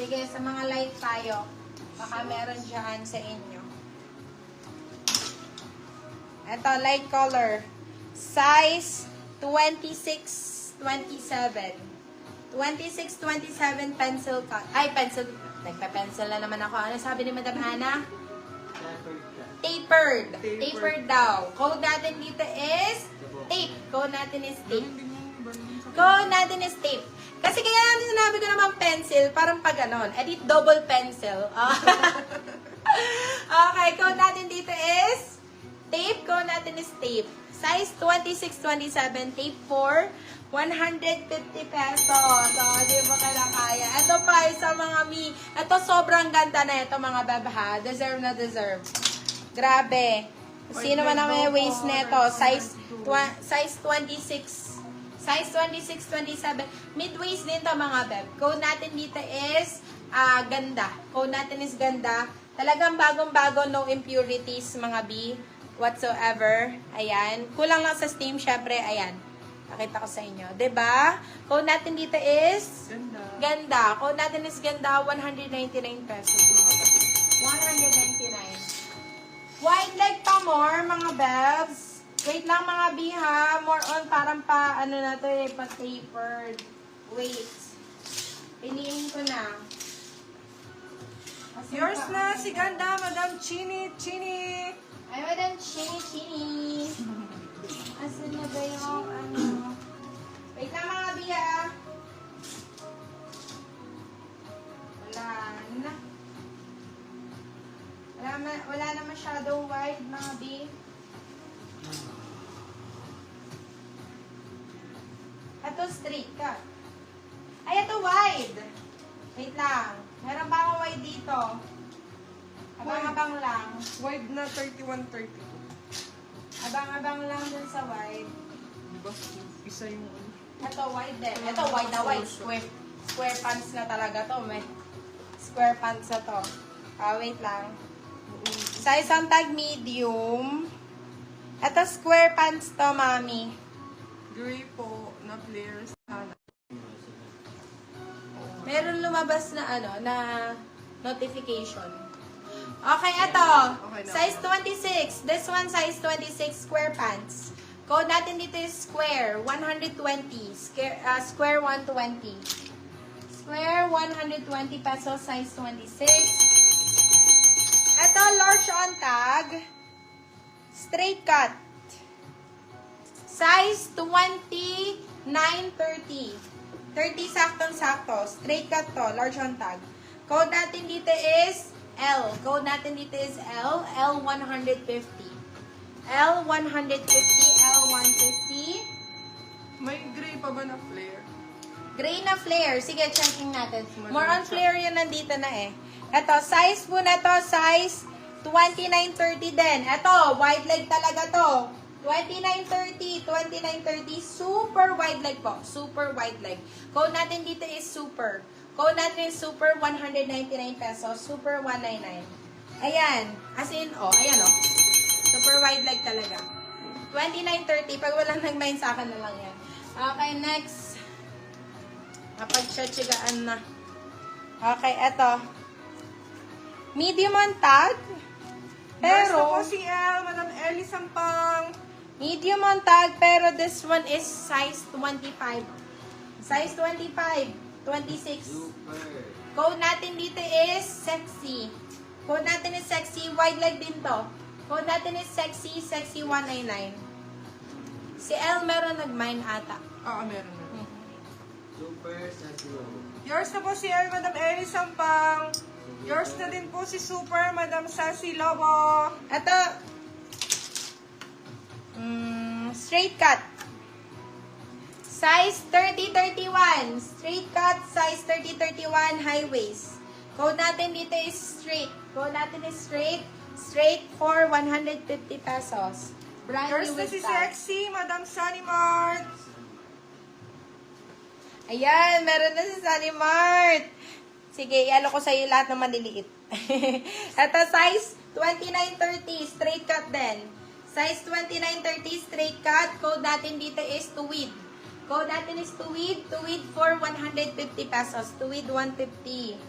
Sige, sa mga light tayo. Baka meron dyan sa inyo. Ito, light color. Size 26, 27. 26, 27 pencil cut. Ay, pencil. Nagpa-pencil na naman ako. Ano sabi ni Madam Hana? Tapered. Tapered daw. Code natin dito is tape. Code natin is tape. Code natin is tape. Kasi kaya natin sinabi ko naman pencil, parang pag ganon. Edit double pencil. Okay, code natin dito is tape. Code natin is tape. Size 26, 27. Tape 4. 150 pesos. So, di ba ka na kaya? Ito pa, sa mga ito sobrang ganda na ito, mga beb, ha? Deserve na deserve. Grabe. Sino man ang may waist nito? Size 26. Size 26, 27. Mid-waist din to, mga beb. Code natin dito is ganda. Code natin is ganda. Talagang bagong-bago, no impurities, mga B. Whatsoever. Ayan. Kulang lang sa steam, syempre. Ayan. Nakita ko sa inyo. 'Di ba? Code natin dito is ganda. Code natin is ganda. 199 pesos, mga bebs. 199. Wide leg pa more, mga bebs. Wait lang, mga biha. More on parang pa, ano na to eh, pa-tapered. Wait. Piniin ko na. Yours na si ganda, Madam Chini. Ay, Madam Chini. Asan na ba yung ano? Wait lang, mga biya. Wala na masyadong wide, mga bi. Ito straight cut. Ay, ito wide. Wait lang. Meron pa akong wide dito. Abang-abang lang. Wide na 31-32. Abang-abang lang dun sa wide. Diba? Isa yung ano. Ito wide din. Ito wide na wide. Square pants na talaga to. May square pants na to. Wait lang. Size ang tag medium. Ito square pants to, mami. Gray po na flares. Meron lumabas na ano, na notification. Okay, ito. Okay na. Size 26. This one, size 26, square pants. Code natin dito is square, 120. Square 120. Square, 120 pesos, size 26. Ito, large on tag. Straight cut. Size 29, 30. 30 saktong-sakto. Straight cut to, large on tag. Code natin dito is L. Code natin dito is L. L150. L150. L150. May gray pa ba na flare? Gray na flare. Sige, checking natin. More on flare yun nandito na eh. Ito, size po na to, size 29-30 din. Ito, wide leg talaga to. 29-30, 29-30, super wide leg po. Super wide leg. Code natin dito is super. Code natin is super, 199 pesos. Super 199. Ayan. As in, ayan super wide leg talaga. 29-30. Pag walang nag-mind sa akin na lang yan. Okay, next. Napag-chachigaan na. Okay, eto. Medium on tag. Yours na Pero, po si L, Madam Ellie Sampang. medium on tag, pero this one is size 25. Size 25. 26. Code natin dito is sexy. Code natin is sexy. Wide leg din to. Code natin is sexy. Sexy 199. Si L meron nag-mine ata. Meron na. Super Saslo. Yours na po si L, Madam Ellie Sampang. Yours na din po si Super, Madam Sassy Lobo. Ito, straight cut. Size 30-31. Straight cut, size 30-31, high waist. Code natin dito is straight. Code natin is straight. Straight for 150 pesos. Brand Yours new na with si tag. Sexy, Madam Sunny Mart. Ayan, meron na si Sunny Mart. Sige, ialo ko sa'yo lahat ng maliliit. Ito, size 29-30, straight cut din. Size 29-30, straight cut. Code natin dito is tuwid. Code natin is tuwid. Tuwid for 150 pesos. Tuwid 150.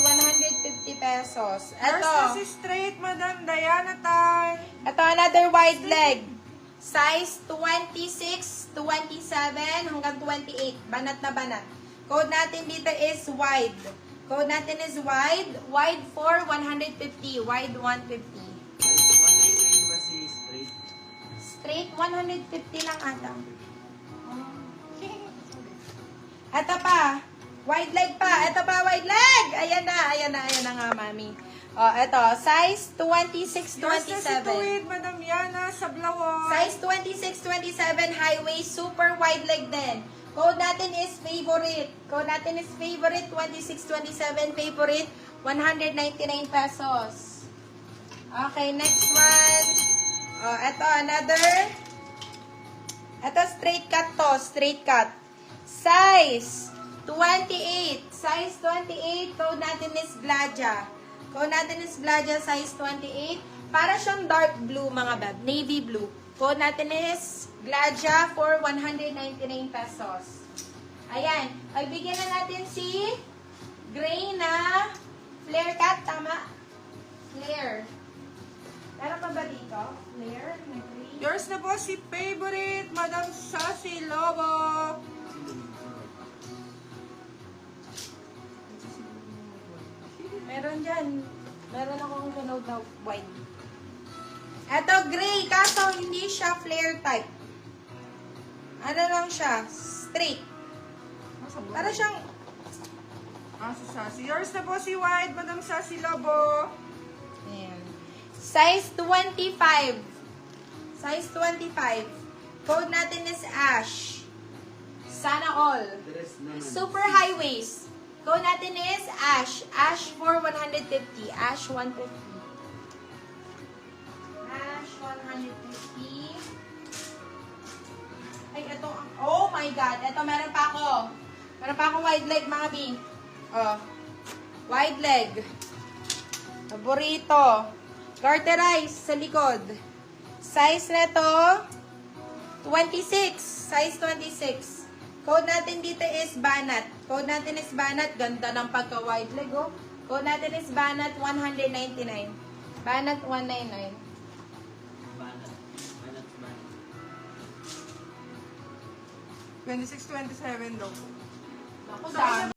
150 pesos. Yours na Ito. si straight, Madam Diana Tan. Ito, another wide leg. Size 26, 27, hanggang 28. Banat na banat. Code natin dito is wide. Code natin is wide. Wide for 150. Wide 150. 199 ba si straight? Straight 150 lang ata. Ito pa. Wide leg pa. Ito pa, wide leg. Ayan na nga, mami. Oh, ito. Size 26, Yours na si 27. Tuwid, Madam Yana Sablawon. Size 26, 27, high waist, super wide leg din. Code natin is favorite. Code natin is favorite, 26, 27, favorite, 199 pesos. Okay, next one. Oh, ito, another. Ito, straight cut to, straight cut. Size 28. Size 28, code natin is Blaja. Code natin is Blaja, size 28. Para siyang dark blue, mga bab. Navy blue. Code natin is Blaja for 199 pesos. Ayan. Pagbigyan na natin si gray na flare cut. Tama? Flare. Meron pa ba dito? Flare na gray. Yours na po si favorite, Madam Sassy Lobo. Meron dyan. Meron akong sunod na white. Eto, gray. Kaso, hindi siya flare type. Ano lang siya? Straight. Para siyang... Si Sassy. Yours na po si white, Madam Sassy Lobo. Ayan. Size 25. Size 25. Code natin is Ash. Sana all. Dress naman. Super high waist. Code natin is Ash. Ash for 150. Ash 150. Ash 150. Ay, ito. Oh my God. Ito, meron pa ako. Meron pa akong wide leg, mga bing. Oh. Wide leg. Paborito. Garterize sa likod. Size na to, 26. Size 26. Code natin dito is Banat. Code natin is Banat. Ganda ng pagka-wide leg, oh. Code natin is Banat 199. Banat 199. Banat. Banat. 26-27 daw. Ako, dami.